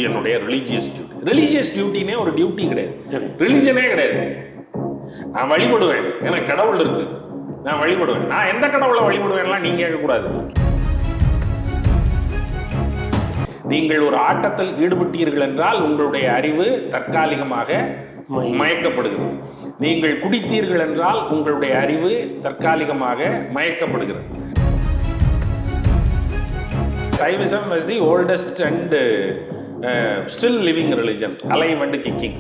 என்னுடைய religious duty. Religious டியூட்டினே ஒரு duty கிடையாது, ரிலிஜனே கிடையாது. நான் வழிபடுவேன், எனக்கு கடவுள் இருக்கு, நான் வழிபடுவேன். நான் எந்த கடவுளை வழிபடுவேன்லாம் நீங்க கேட்கக்கூடாது. நீங்கள் ஒரு ஆட்டத்தில் ஈடுபட்டீர்கள் என்றால் உங்களுடைய அறிவு தற்காலிகமாக மயக்கப்படுகிறது. நீங்கள் குடித்தீர்கள் என்றால் உங்களுடைய அறிவு தற்காலிகமாக மயக்கப்படுகிறது. Saivism is the oldest and still living religion, alive and kicking.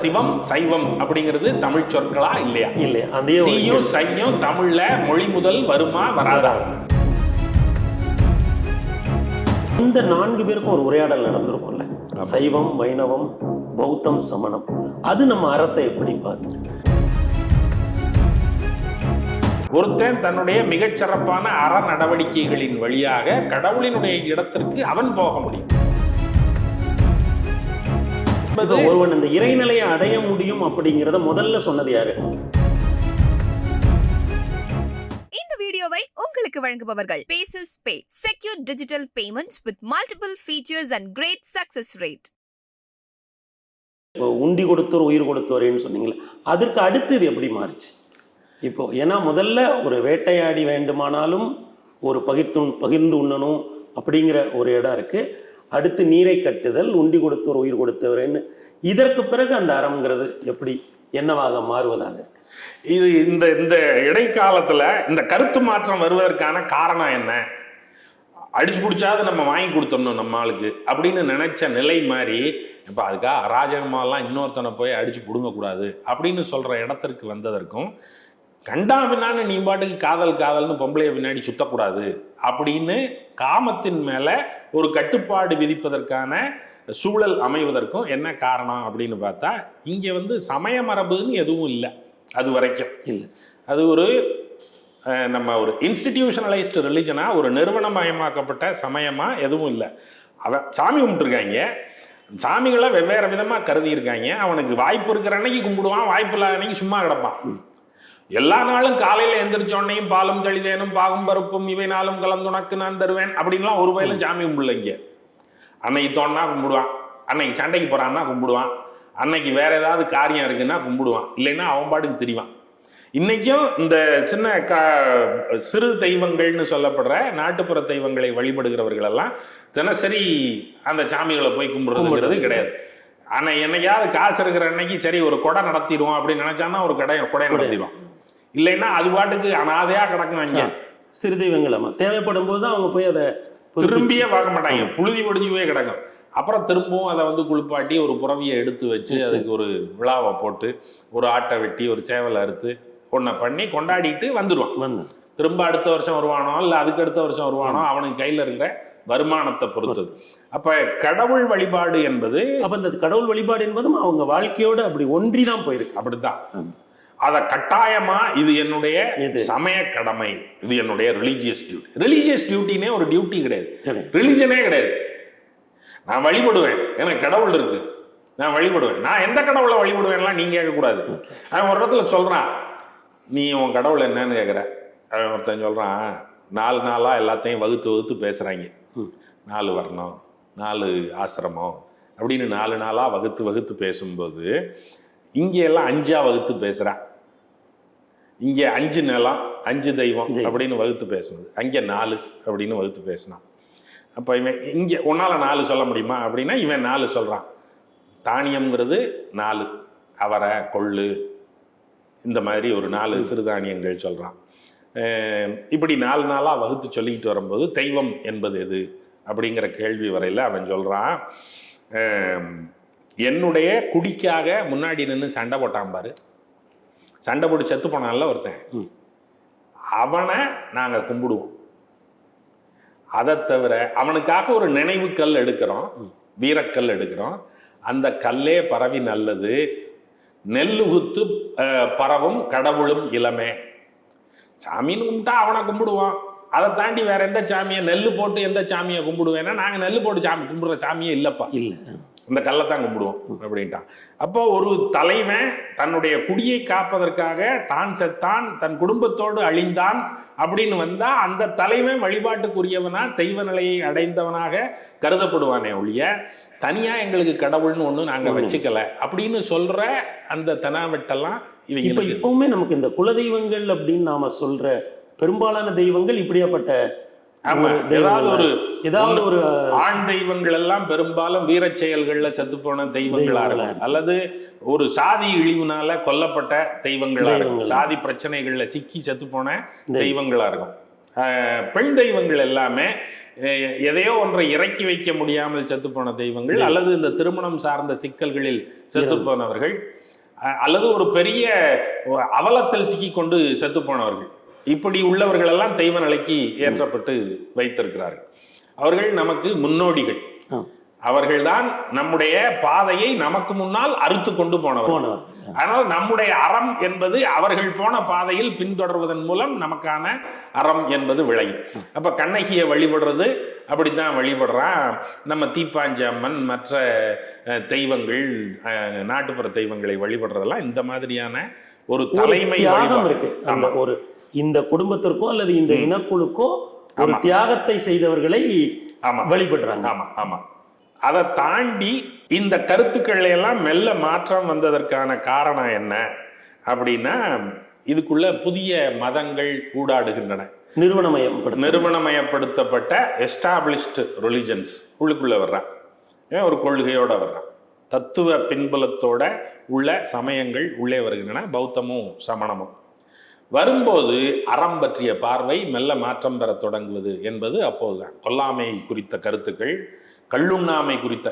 சிவம் சைவம் அப்படிங்கிறது தமிழ் சொற்களா இல்லையா? இல்லையா? சீயும் சையும் தமிழ்ல மொழி முதல் வருமா வராதா? இந்த 4 பேருக்கும் ஒரு உரையாடல் நடந்திருக்கும்ல, சைவம் வைணவம் பௌத்தம் சமணம். அது நம்ம அறத்தை எப்படி பார்த்து ஒருத்தன் தன்னுடைய மிகச்சிறப்பான அற நடவடிக்கைகளின் வழியாக கடவுளினுடைய இடத்திற்கு அவன் போக முடியும். ஒருவன் இந்த இறைநிலையை அடைய முடியும் அப்படிங்கிறத முதல்ல சொன்னது யாரு? இந்த வீடியோவை உங்களுக்கு வழங்குபவர்கள் பேசஸ் பே, secure digital payments with multiple features and great success rate. இப்போ உண்டி கொடுத்தோர் உயிர் கொடுத்தோரேன்னு சொன்னீங்களே, அதற்கு அடுத்து இது எப்படி மாறுச்சு? இப்போ ஏன்னா முதல்ல ஒரு வேட்டையாடி வேண்டுமானாலும் ஒரு பகிர்ந்து உண்ணணும் அப்படிங்கிற ஒரு இடம் இருக்கு. அடுத்து நீரை கட்டுதல், உண்டி கொடுத்தோர் உயிர் கொடுத்தவரேன்னு, இதற்கு பிறகு அந்த அறம்ங்கிறது எப்படி என்னவாக மாறுவதாக இருக்கு? இது இந்த இந்த இடைக்காலத்துல இந்த கருத்து மாற்றம் வருவதற்கான காரணம் என்ன? அடிச்சு பிடிச்சாது நம்ம வாங்கி கொடுத்தோம்னு நம்ம ஆளுக்கு அப்படின்னு நினைச்ச நிலை மாதிரி, இப்போ அதுக்காக அராஜகமாலாம் இன்னொருத்தனை போய் அடிச்சு பிடுங்கக்கூடாது அப்படின்னு சொல்ற இடத்திற்கு வந்ததற்கும், கண்டா பின்னான்னு நீ பாட்டுக்கு காதல் காதல்னு பொம்பளைய பின்னாடி சுத்தக்கூடாது அப்படின்னு காமத்தின் மேல ஒரு கட்டுப்பாடு விதிப்பதற்கான சூழல் அமைவதற்கும் என்ன காரணம் அப்படின்னு பார்த்தா, இங்க சமய மரபுன்னு எதுவும் இல்லை. அது வரைக்கும் இல்லை. அது ஒரு நம்ம ஒரு இன்ஸ்டிடியூஷனலைஸ்டு ரிலிஜனா, ஒரு நிறுவனமயமாக்கப்பட்ட சமயமா எதுவும் இல்லை. அவன் சாமி கும்பிட்டுருக்காங்க, சாமிகளை வெவ்வேறு விதமா கருதி இருக்காங்க. அவனுக்கு வாய்ப்பு இருக்கிற அன்னைக்கு கும்பிடுவான், வாய்ப்பு இல்லாத அன்னைக்கு சும்மா கிடப்பான். எல்லா நாளும் காலையில எந்திரிச்சோன்னையும் பாலும் தெளிதேனும் பாகும் பருப்பும் இவை நாளும் கலந்துனக்கு நான் தருவேன் அப்படின்லாம் ஒரு வயலும் சாமி கும்பிடலைங்க. அன்னைக்கு தோணுனா கும்பிடுவான், அன்னைக்கு சண்டைக்கு போறான்னா கும்பிடுவான், அன்னைக்கு வேற ஏதாவது காரியம் இருக்குன்னா கும்பிடுவான், இல்லைன்னா அவன் பாட்டுக்கு தெரிவான். இன்னைக்கும் இந்த சின்ன சிறு தெய்வங்கள்னு சொல்லப்படுற நாட்டுப்புற தெய்வங்களை வழிபடுகிறவர்கள் எல்லாம் தினசரி அந்த சாமிகளை போய் கும்பிடுறதுங்கிறது கிடையாது. ஆனா என்னைக்காவது காசு இருக்கிற அன்னைக்கு சரி ஒரு கொடை நடத்திடுவோம் அப்படின்னு நினைச்சான்னா ஒரு கொடை நடத்திடுவான், இல்லைன்னா அது பாட்டுக்கு அனாதையா கிடக்கும். சிறு தெய்வங்கள் தேவைப்படும் போது அவங்க போய் அதை திரும்பியே பார்க்க மாட்டாங்க, புழுதி ஒடிஞ்சு போய் கிடக்கும். அப்புறம் திரும்பவும் அதை குளிப்பாட்டி ஒரு புறவியை எடுத்து வச்சு அதுக்கு ஒரு விழாவை போட்டு ஒரு ஆட்டை வெட்டி ஒரு சேவலை அறுத்து ஒன்றை பண்ணி கொண்டாடிட்டு வந்துடுவான். திரும்ப அடுத்த வருஷம் வருவானோ இல்லை அதுக்கு அடுத்த வருஷம் வருவானோ அவனுக்கு கையில் இருக்கிற வருமானத்தை பொறுத்தது. அப்ப கடவுள் வழிபாடு என்பது, அப்ப இந்த கடவுள் வழிபாடு என்பதும் அவங்க வாழ்க்கையோட அப்படி ஒன்றிதான் போயிருக்கு. அப்படித்தான். அத கட்டாயமா இது என்னுடைய சமய கடமை, இது என்னுடைய ரிலீஜியஸ் டியூட்டி. ரிலீஜியஸ் டியூட்டினே ஒரு டியூட்டி கிடையாது, ரிலிஜனே கிடையாது. நான் வழிபடுவேன், எனக்கு கடவுள் இருக்கு, நான் வழிபடுவேன். நான் எந்த கடவுளை வழிபடுவேன்லாம் நீங்க கேட்கக்கூடாது. அவன் ஒரு இடத்துல சொல்றான், நீ உன் கடவுள் என்னன்னு கேட்குற. அவன் ஒருத்தன் சொல்றான், 4 நாளா எல்லாத்தையும் வகுத்து பேசுறாங்க. 4 வர்ணம் 4 ஆசிரமம் அப்படின்னு 4 நாளா வகுத்து பேசும்போது இங்க எல்லாம் 5ஆ வகுத்து பேசுறான். இங்க 5 நிலம் 5 தெய்வம் அப்படின்னு வகுத்து பேசுனது, அங்க 4 அப்படின்னு வகுத்து பேசினான். அப்ப இவன் இங்க உன்னால 4 சொல்ல முடியுமா அப்படின்னா இவன் 4 சொல்றான். தானியம்ங்கிறது 4, அவரை கொள்ளு இந்த மாதிரி ஒரு 4 சிறுதானியங்கள் சொல்றான். இப்படி 4 நாளா வகுத்து சொல்லிக்கிட்டு வரும்போது தெய்வம் என்பது எது அப்படிங்கிற கேள்வி வரையில அவன் சொல்றான், என்னுடைய குடிக்காக முன்னாடி நின்று சண்டை போட்டான் பாரு, சண்டை போட்டு செத்து போனான்ல ஒருத்தன், அவனை நாங்க கும்பிடுவோம். அதை தவிர அவனுக்காக ஒரு நினைவு கல் எடுக்கிறோம், வீரக்கல் எடுக்கிறோம். அந்த கல்லே பரவி நல்லது, நெல்லுகுத்து பரவும் கடவுளும் இளமே. சாமின்னு கும்பிட்டா அவனை கும்பிடுவோம், அதை தாண்டி வேற எந்த சாமியை நெல் போட்டு எந்த சாமியை கும்பிடுவேன்னா நாங்கள் நெல் போட்டு சாமி கும்பிடுற சாமியே இல்லைப்பா. இல்லை இந்த கல்லைத்தான் கும்பிடுவோம் அப்படின்ட்டான். அப்போ ஒரு தலைவன் தன்னுடைய குடியை காப்பதற்காக தான் செத்தான், தன் குடும்பத்தோடு அழிந்தான் அப்படின்னு வந்தா அந்த தலைவன் வழிபாட்டுக்குரியவனா தெய்வ நிலையை அடைந்தவனாக கருதப்படுவானே ஒழிய தனியா எங்களுக்கு கடவுள்னு ஒண்ணு நாங்க வச்சுக்கல அப்படின்னு சொல்ற அந்த தெனாவெட்டெல்லாம் இப்ப இப்பவுமே நமக்கு இந்த குலதெய்வங்கள் அப்படின்னு நாம சொல்ற பெரும்பாலான தெய்வங்கள் இப்படியாப்பட்ட ஏதாவது ஒரு ஆண் தெய்வங்கள் எல்லாம் பெரும்பாலும் வீர செயல்கள்ல செத்து போன தெய்வங்களா இருக்கும், அல்லது ஒரு சாதி இழிவுனால கொல்லப்பட்ட தெய்வங்களா இருக்கும், சாதி பிரச்சனைகள்ல சிக்கி செத்து போன தெய்வங்களா இருக்கும். பெண் தெய்வங்கள் எல்லாமே எதையோ ஒன்றை இறக்கி வைக்க முடியாமல் செத்து போன தெய்வங்கள், அல்லது இந்த திருமணம் சார்ந்த சிக்கல்களில் செத்து போனவர்கள், அல்லது ஒரு பெரிய அவலத்தில் சிக்கி கொண்டு செத்து போனவர்கள். இப்படி உள்ளவர்கள் எல்லாம் தெய்வ நிலைக்கு ஏற்றப்பட்டு வைத்திருக்கிறார்கள். அவர்கள் நமக்கு முன்னோடிகள். அவர்கள்தான் நம்முடைய பாதையை நமக்கு முன்னால் அறுத்து கொண்டு போனவர். ஆனால் நம்முடைய அறம் என்பது அவர்கள் போன பாதையில் பின்தொடர்வதன் மூலம் நமக்கான அறம் என்பது விளையும். அப்ப கண்ணகியை வழிபடுறது அப்படித்தான் வழிபடுறான். நம்ம தீப்பாஞ்சி அம்மன், மற்ற தெய்வங்கள், நாட்டுப்புற தெய்வங்களை வழிபடுறதெல்லாம் இந்த மாதிரியான ஒரு தலைமை இருக்கு. அந்த ஒரு இந்த குடும்பத்திற்கோ அல்லது இந்த இனக்குழுக்கோ ஒரு தியாகத்தை செய்தவர்களை வழிபடுறாங்க. ஆமா ஆமா. அதை தாண்டி இந்த கருத்துக்கள் எல்லாம் மெல்ல மாற்றம் வந்ததற்கான காரணம் என்ன அப்படின்னா, இதுக்குள்ள புதிய மதங்கள் ஊடாடுகின்றன. நிறுவனமயப்படுத்தப்பட்ட எஸ்டாப்ளிஷ்டு ரிலிஜன்ஸ் உள்ளுக்குள்ள வர்றான். ஒரு கொள்கையோட வர்றான், தத்துவ பின்புலத்தோட உள்ள சமயங்கள் உள்ளே வருகின்றன, பௌத்தமும் சமணமும். வரும்போது அறம் பற்றிய பார்வை மெல்ல மாற்றம் பெற தொடங்குவது என்பது அப்போதுதான். கொல்லாமை குறித்த கருத்துக்கள், கள்ளுண்ணாமை குறித்த,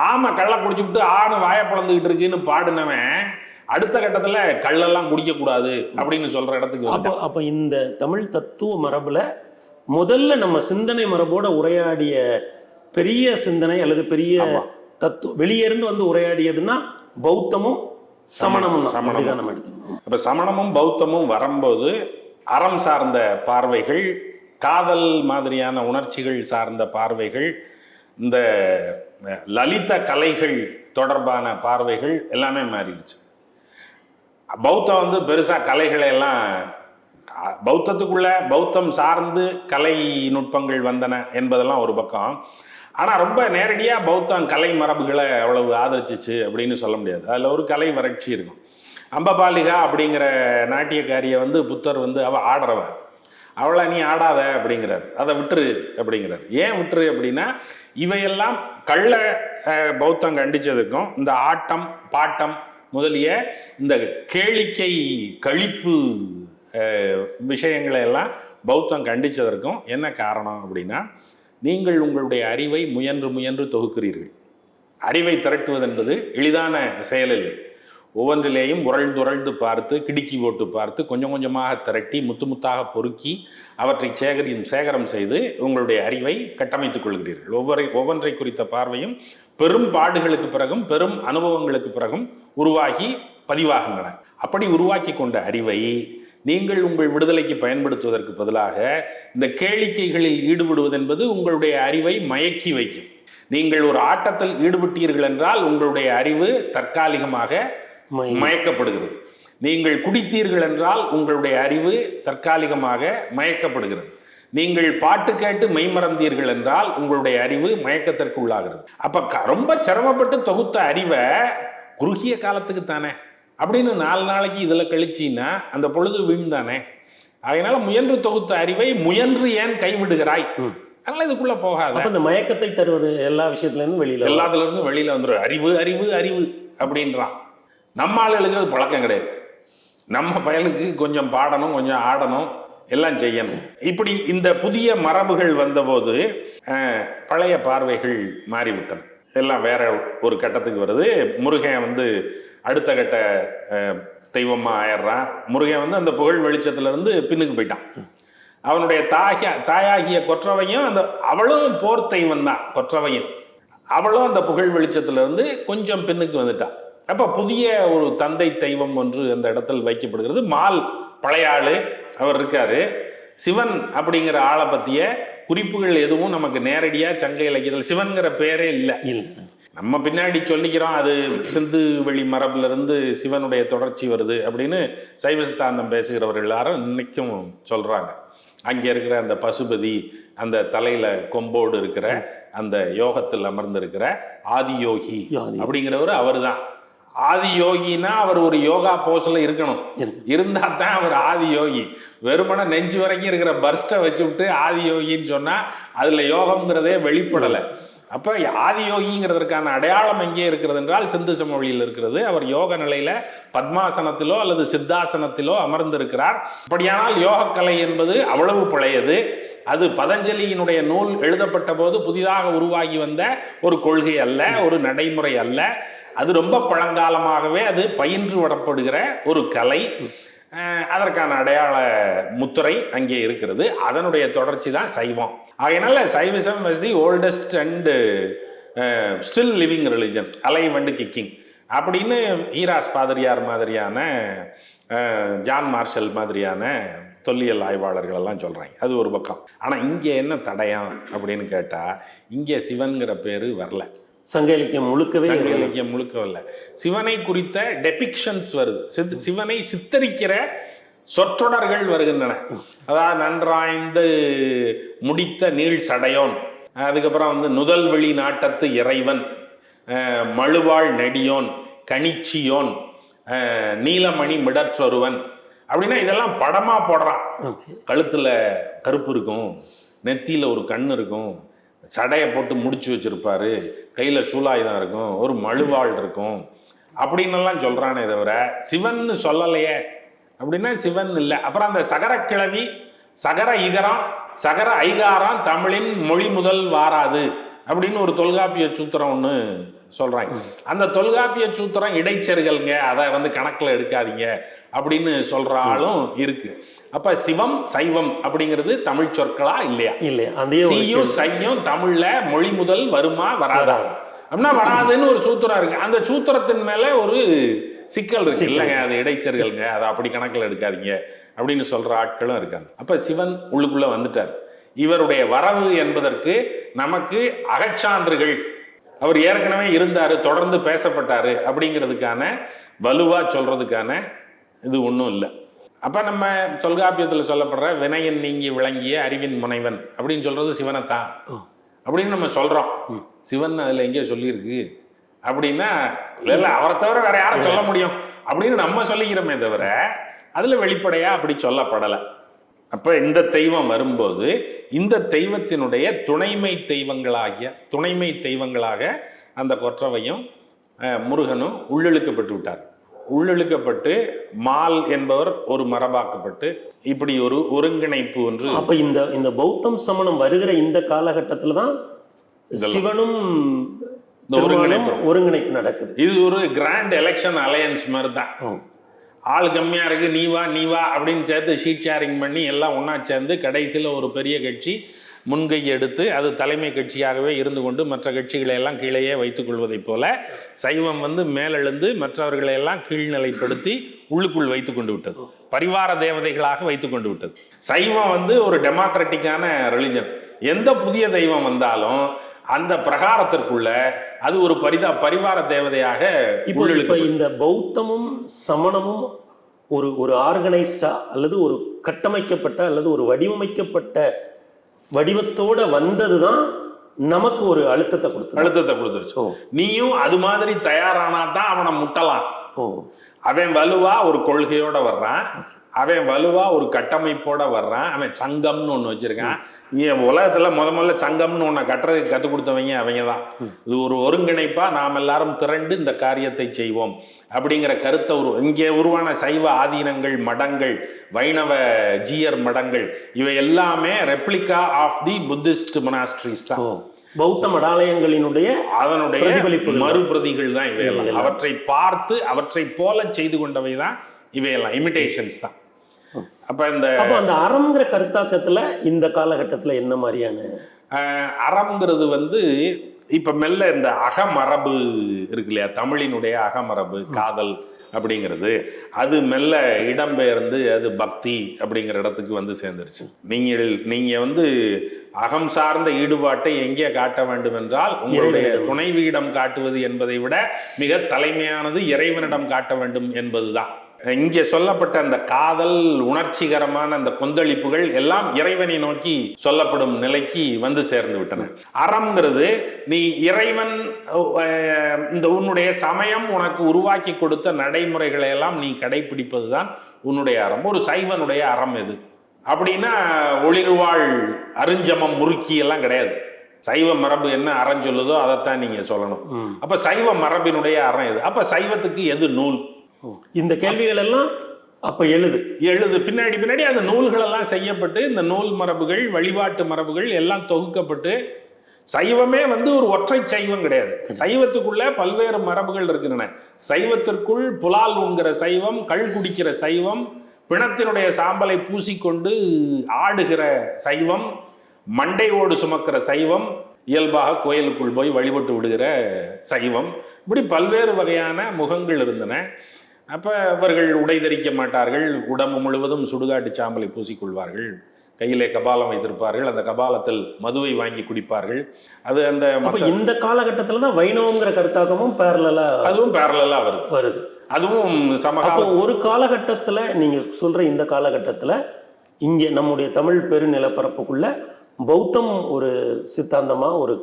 ஆமை கள்ள குடிச்சுட்டு ஆணு வாய பிளந்துகிட்டு இருக்குன்னு பாடினவன் அடுத்த கட்டத்துல கள்ளெல்லாம் குடிக்க கூடாது அப்படின்னு சொல்ற இடத்துக்கு. அப்ப இந்த தமிழ் தத்துவ மரபுல முதல்ல நம்ம சிந்தனை மரபோட உரையாடிய பெரிய சிந்தனை அல்லது பெரிய தத்துவம் வெளியே இருந்து வந்து உரையாடியதுன்னா பௌத்தமும் சமணமும். அப்ப சமணமும் பௌத்தமும் வரும்போது அறம் சார்ந்த பார்வைகள், காதல் மாதிரியான உணர்ச்சிகள் சார்ந்த பார்வைகள், இந்த லலித கலைகள் தொடர்பான பார்வைகள் எல்லாமே மாறிடுச்சு. பௌத்தம் வந்து பெருசா கலைகளை எல்லாம், பௌத்தத்துக்குள்ள பௌத்தம் சார்ந்து கலை நுட்பங்கள் வந்தன என்பதெல்லாம் ஒரு பக்கம். ஆனால் ரொம்ப நேரடியாக பௌத்தம் கலை மரபுகளை அவ்வளவு ஆதரிச்சிச்சு அப்படின்னு சொல்ல முடியாது. அதில் ஒரு கலை வறட்சி இருக்கும். அம்பபாலிகா அப்படிங்கிற நாட்டியக்காரியை வந்து புத்தர் வந்து அவள் ஆடுறவ, அவளை நீ ஆடாத அப்படிங்கிறார், அதை விட்டுரு அப்படிங்கிறார். ஏன் விட்டுரு அப்படின்னா, இவையெல்லாம் கள்ள பௌத்தம் கண்டிச்சதுக்கும் இந்த ஆட்டம் பாட்டம் முதலிய இந்த கேளிக்கை கழிப்பு விஷயங்களை எல்லாம் பௌத்தம் கண்டிச்சதற்கும் என்ன காரணம் அப்படின்னா, நீங்கள் உங்களுடைய அறிவை முயன்று முயன்று தொகுக்கிறீர்கள். அறிவை திரட்டுவது என்பது எளிதான செயல் இல்லை. ஒவ்வொன்றிலேயும் உரழ்ந்து பார்த்து, கிடுக்கி போட்டு பார்த்து, கொஞ்சம் கொஞ்சமாக திரட்டி முத்து முத்தாக பொறுக்கி அவற்றை சேகரம் செய்து உங்களுடைய அறிவை கட்டமைத்துக் கொள்கிறீர்கள். ஒவ்வொன்றை குறித்த பார்வையும் பெரும் பாடுகளுக்கு பிறகும் பெரும் அனுபவங்களுக்கு பிறகும் உருவாகி பதிவாகின்றன. அப்படி உருவாக்கி கொண்ட அறிவை நீங்கள் உங்கள் விடுதலைக்கு பயன்படுத்துவதற்கு பதிலாக இந்த கேளிக்கைகளில் ஈடுபடுவது என்பது உங்களுடைய அறிவை மயக்கி வைக்கும். நீங்கள் ஒரு ஆட்டத்தில் ஈடுபட்டீர்கள் என்றால் உங்களுடைய அறிவு தற்காலிகமாக மயக்கப்படுகிறது. நீங்கள் குடித்தீர்கள் என்றால் உங்களுடைய அறிவு தற்காலிகமாக மயக்கப்படுகிறது. நீங்கள் பாட்டு கேட்டு மெய்மறந்தீர்கள் என்றால் உங்களுடைய அறிவு மயக்கத்திற்கு உள்ளாகிறது. அப்ப ரொம்ப சிரமப்பட்டு தொகுத்த அறிவை குறுகிய காலத்துக்கு தானே அப்படின்னு 4 நாளைக்கு இதில் கழிச்சின்னா அந்த பொழுது வீழ்ந்தானே. அதனால முயன்று தொகுத்த அறிவை முயன்று ஏன் கைவிடுகிறாய்? அதனால இதுக்குள்ள போகாது. இந்த மயக்கத்தை தருவது எல்லா விஷயத்துல இருந்து வெளியில, எல்லாத்துல இருந்து வெளியில வந்துடும். அறிவு அறிவு அறிவு அப்படின்றான். நம்ம ஆளுகளுக்கு அது பழக்கம் கிடையாது. நம்ம பயலுக்கு கொஞ்சம் பாடணும், கொஞ்சம் ஆடணும், எல்லாம் செய்யணும். இப்படி இந்த புதிய மரபுகள் வந்தபோது பழைய பார்வைகள் மாறிவிட்டன. எல்லாம் வேற ஒரு கட்டத்துக்கு வருது. முருகன் வந்து அடுத்த கட்ட தெய்வமா ஆயிடுறான். முருகன் வந்து அந்த புகழ் வெளிச்சத்துல இருந்து பின்னுக்கு போயிட்டான். அவனுடைய தாயாகிய கொற்றவையும் அவளும் போர் தெய்வம் தான். கொற்றவையும் அவளும் அந்த புகழ் வெளிச்சத்துல இருந்து கொஞ்சம் பின்னுக்கு வந்துட்டான். அப்ப புதிய ஒரு தந்தை தெய்வம் ஒன்று அந்த இடத்தில் வைக்கப்படுகிறது. மால் பழைய ஆளு அவர் இருக்காரு. சிவன் அப்படிங்கிற ஆளை பத்திய குறிப்புகள் எதுவும் நமக்கு நேரடியா சங்க இலக்கியத்தில் சிவன்கிற பேரே இல்லை. நம்ம பின்னாடி சொல்லிக்கிறோம் அது சிந்து வெளி மரபுல இருந்து சிவனுடைய தொடர்ச்சி வருது அப்படின்னு சைவ சித்தாந்தம் பேசுகிறவர்கள் எல்லாரும் இன்னைக்கும் சொல்றாங்க. அங்கே இருக்கிற அந்த பசுபதி, அந்த தலையில கொம்போடு இருக்கிற அந்த யோகத்தில் அமர்ந்திருக்கிற ஆதியோகி அப்படிங்கிறவர் அவர் தான். ஆதி யோகினா அவர் ஒரு யோகா போஸ்ல இருக்கணும், இருந்தா தான் அவர் ஆதி யோகி. வெறுமனை நெஞ்சு வரைக்கும் இருக்கிற பர்ஸ்டை வச்சு விட்டு ஆதி யோகின்னு சொன்னா அதுல யோகம்ங்கிறதே வெளிப்படலை. அப்ப ஆதி யோகிங்கிறதுக்கான அடையாளம் எங்கே இருக்கிறது என்றால் சிந்து சமவெளியில் இருக்கிறது. அவர் யோக நிலையில பத்மாசனத்திலோ அல்லது சித்தாசனத்திலோ அமர்ந்திருக்கிறார். அப்படியானால் யோகக்கலை என்பது அவ்வளவு பழையது. அது பதஞ்சலியினுடைய நூல் எழுதப்பட்ட போது புதிதாக உருவாகி வந்த ஒரு கொள்கை அல்ல, ஒரு நடைமுறை அல்ல. அது ரொம்ப பழங்காலமாகவே அது பயின்று வரப்படுகிற ஒரு கலை. அதற்கான அடையாள முத்திரை அங்கே இருக்கிறது. அதனுடைய தொடர்ச்சி தான் சைவம். அதனால Saivism is the oldest and still living religion, alive and kicking அப்படின்னு ஈராஸ் பாதிரியார் மாதிரியான, ஜான் மார்ஷல் மாதிரியான தொல்லியல் ஆய்வாளர்கள் எல்லாம் சொல்றாங்க. அது ஒரு பக்கம். ஆனா இங்க என்ன தடயம் அப்படின்னு கேட்டா, இங்க சிவன்கிற பேரு வரல. சங்க இலக்கியம் முழுக்கவே இல்லை. சிவனை குறித்த டெபிக்ஷன்ஸ் வருது, சிவனை சித்தரிக்கிற சொற்றொடர்கள் வருகின்றன. அதாவது நன்றாய்ந்து முடித்த நீள் சடையோன், அதுக்கப்புறம் வந்து நுதல் வெளி நாட்டத்து இறைவன், மழுவாள் நெடியோன், கணிச்சியோன், நீலமணி மிடற்றொருவன் அப்படின்னா இதெல்லாம் படமா போடுறான். கழுத்துல கருப்பு இருக்கும், நெத்தியில ஒரு கண் இருக்கும், சடையை போட்டு முடிச்சு வச்சிருப்பாரு, கையில சூலாயுதம் இருக்கும், ஒரு மழுவாள் இருக்கும் அப்படின்னு எல்லாம் சொல்றானே தவிர சிவன் சொல்லலையே. அப்படின்னா சிவன் இல்லை. அப்புறம் அந்த சகர கிழவி, சகர இகரம், சகர ஐகாரம் தமிழின் மொழி முதல் வாராது அப்படின்னு ஒரு தொல்காப்பிய சூத்திரம் ஒன்று சொல்றாங்க. அந்த தொல்காப்பிய சூத்திரம் இடைச்செருகல்ங்க, அதை வந்து கணக்கில் எடுக்காதீங்க அப்படின்னு சொல்றாலும் இருக்கு. அப்ப சிவம் சைவம் அப்படிங்கிறது தமிழ் சொற்களா இல்லையா? சீயும் சையும் தமிழ்ல மொழி முதல் வருமா வராதா அப்படின்னா வராதுன்னு ஒரு சூத்திரம் இருக்கு. அந்த சூத்திரத்தின் மேல ஒரு சிக்கல் இருக்கு. இல்லைங்க அது இடைச்செருகல்ங்க, அதை அப்படி கணக்கில் எடுக்காதீங்க அப்படின்னு சொல்ற ஆட்களும் இருக்காங்க. அப்ப சிவன் உள்ளுக்குள்ள வந்துட்டார். இவருடைய வரவு என்பதற்கு நமக்கு அகச்சான்றுகள், அவர் ஏற்கனவே இருந்தாரு, தொடர்ந்து பேசப்பட்டாரு அப்படிங்கிறதுக்கான வலுவா சொல்றதுக்கான இது ஒன்றும் இல்லை. அப்ப நம்ம தொல்காப்பியத்தில் சொல்லப்படுற வினையின் நீங்கி விளங்கிய அறிவின் முனைவன் அப்படின்னு சொல்றது சிவனைத்தான் அப்படின்னு நம்ம சொல்றோம். சிவன் அதுல எங்கேயோ சொல்லியிருக்கு அப்படின்னா இல்ல அவரை தவிர வேற யாரும் சொல்ல முடியும் அப்படின்னு நம்ம சொல்லிக்கிறோமே தவிர அதுல வெளிப்படையா அப்படி சொல்லப்படலை. அப்ப இந்த தெய்வம் வரும்போது இந்த தெய்வத்தினுடைய துணைமை தெய்வங்களாக அந்த கொற்றவையும் முருகனும் உள்ளிழுக்கப்பட்டு விட்டார். உள்ளிழுக்கப்பட்டு மால் என்பவர் ஒரு மரபாக்கப்பட்டு இப்படி ஒரு ஒருங்கிணைப்பு ஒன்று. அப்ப இந்த பௌத்தம் சமணம் வருகிற இந்த காலகட்டத்துல தான் சிவனும் ஒருங்கிணைப்பு நடக்குது. இது ஒரு கிராண்ட் எலெக்ஷன் அலையன்ஸ் மாதிரி தான். ஆள் கம்மியா இருக்கு, நீ வா அப்படின்னு சேர்த்து ஷீட் ஷேரிங் பண்ணி எல்லாம் ஒன்னா சேர்ந்து கடைசியில் ஒரு பெரிய கட்சி முன்கை எடுத்து அது தலைமை கட்சியாகவே இருந்து கொண்டு மற்ற கட்சிகளை எல்லாம் கீழேயே வைத்துக் கொள்வதை போல சைவம் வந்து மேலெழுந்து மற்றவர்களை எல்லாம் கீழ்நிலைப்படுத்தி உள்ளுக்குள் வைத்துக் கொண்டு விட்டது, பரிவார தேவதைகளாக வைத்துக் கொண்டு விட்டது. சைவம் வந்து ஒரு டெமோக்ராட்டிக்கான ரிலிஜன். எந்த புதிய தெய்வம் வந்தாலும் அந்த பிரகாரத்திற்குள்ள அது ஒரு பரிவார தேவதையாக. இப்போ இந்த பௌத்தமும் சமணமும் ஒரு ஆர்கனைஸ்டா அல்லது ஒரு கட்டமைக்கப்பட்ட அல்லது ஒரு வடிவமைக்கப்பட்ட வடிவத்தோட வந்ததுதான் நமக்கு ஒரு அழுத்தத்தை கொடுத்துருச்சு. நீயும் அது மாதிரி தயாரானா தான் அவனை முட்டலாம். அவன் வலுவா ஒரு கொள்கையோட வர்றான், அவன் வலுவா ஒரு கட்டமைப்போட வர்றான், அவன் சங்கம்னு ஒண்ணு வச்சிருக்கான். உலகத்துல முதல்ல சங்கம்னு ஒன்ன கட்டுறதுக்கு கற்றுக் கொடுத்தவங்க அவங்க தான். இது ஒரு ஒருங்கிணைப்பா நாம் எல்லாரும் திரண்டு இந்த காரியத்தை செய்வோம் அப்படிங்கிற கருத்தை இங்கே உருவான சைவ ஆதீனங்கள், மடங்கள், வைணவ ஜீயர் மடங்கள் இவை எல்லாமே replica of the Buddhist monasteries தான். பௌத்த மடாலயங்களினுடைய மறுபிரதிகள் தான் இவையெல்லாம். அவற்றை பார்த்து அவற்றை போல செய்து கொண்டவை தான் இவையெல்லாம், இமிடேஷன்ஸ் தான். அப்ப அந்த அறம்ங்கிற கருத்தாக்கத்துல இந்த காலகட்டத்துல என்ன மாதிரியான அறம்ங்கிறது வந்து இப்ப மெல்ல இந்த அகமரபு இருக்கு இல்லையா, தமிழினுடைய அகமரபு, காதல், அப்படிங்கிறது அது மெல்ல இடம்பெயர்ந்து அது பக்தி அப்படிங்கிற இடத்துக்கு வந்து சேர்ந்துருச்சு. நீங்க வந்து அகம் சார்ந்த ஈடுபாட்டை எங்கே காட்ட வேண்டும் என்றால் உங்களுடைய துணைவியிடம் காட்டுவது என்பதை விட மிக தலைமையானது இறைவனிடம் காட்ட வேண்டும் என்பதுதான். இங்கே சொல்லப்பட்ட அந்த காதல், உணர்ச்சிகரமான அந்த கொந்தளிப்புகள் எல்லாம் இறைவனை நோக்கி சொல்லப்படும் நிலைக்கு வந்து சேர்ந்து விட்டன. அறம்ங்கிறது நீ இறைவன் இந்த உன்னுடைய சமயம் உனக்கு உருவாக்கி கொடுத்த நடைமுறைகளை எல்லாம் நீ கடைபிடிப்பதுதான் உன்னுடைய அறம். ஒரு சைவனுடைய அறம் எது அப்படின்னா ஒளிர்வாள் அருஞ்சமம் முறுக்கி எல்லாம் கிடையாது. சைவ மரபு என்ன அறம் சொல்லுதோ அதைத்தான் நீங்க சொல்லணும். அப்ப சைவ மரபினுடைய அறம் எது? அப்ப சைவத்துக்கு எது நூல்? இந்த கேள்விகள் எல்லாம் அப்ப எழுது பின்னாடி அந்த நூல்கள் எல்லாம் செய்யப்பட்டு இந்த நூல் மரபுகள், வழிபாட்டு மரபுகள் எல்லாம் தொகுக்கப்பட்டு சைவமே வந்து ஒரு ஒற்றை சைவம் கிடையாது. சைவத்துக்குள்ள பல்வேறு மரபுகள் இருக்கின்றன. சைவத்திற்குள் புலால் உண்கிற சைவம், கள் குடிக்கிற சைவம், பிணத்தினுடைய சாம்பலை பூசிக்கொண்டு ஆடுகிற சைவம், மண்டை ஓடு சுமக்கிற சைவம், இயல்பாக கோயிலுக்குள் போய் வழிபட்டு விடுகிற சைவம், இப்படி பல்வேறு வகையான முகங்கள் இருந்தன. அப்போ அவர்கள் உடை தரிக்க மாட்டார்கள், உடம்பு முழுவதும் சுடுகாட்டு சாம்பலை பூசிக்கொள்வார்கள், கையிலே கபாலம் வைத்திருப்பார்கள், அந்த கபாலத்தில் மதுவை வாங்கி குடிப்பார்கள். அது அந்த இந்த காலகட்டத்தில் தான் வைணவங்கிற கருத்தாக்கமும் அதுவும் பேரலா வருது. அதுவும் சமகால ஒரு காலகட்டத்தில் நீங்க சொல்ற இந்த காலகட்டத்தில் இங்கே நம்முடைய தமிழ் பெருநிலப்பரப்புக்குள்ள பௌத்தம் ஒரு சித்தாந்தமா ஒரு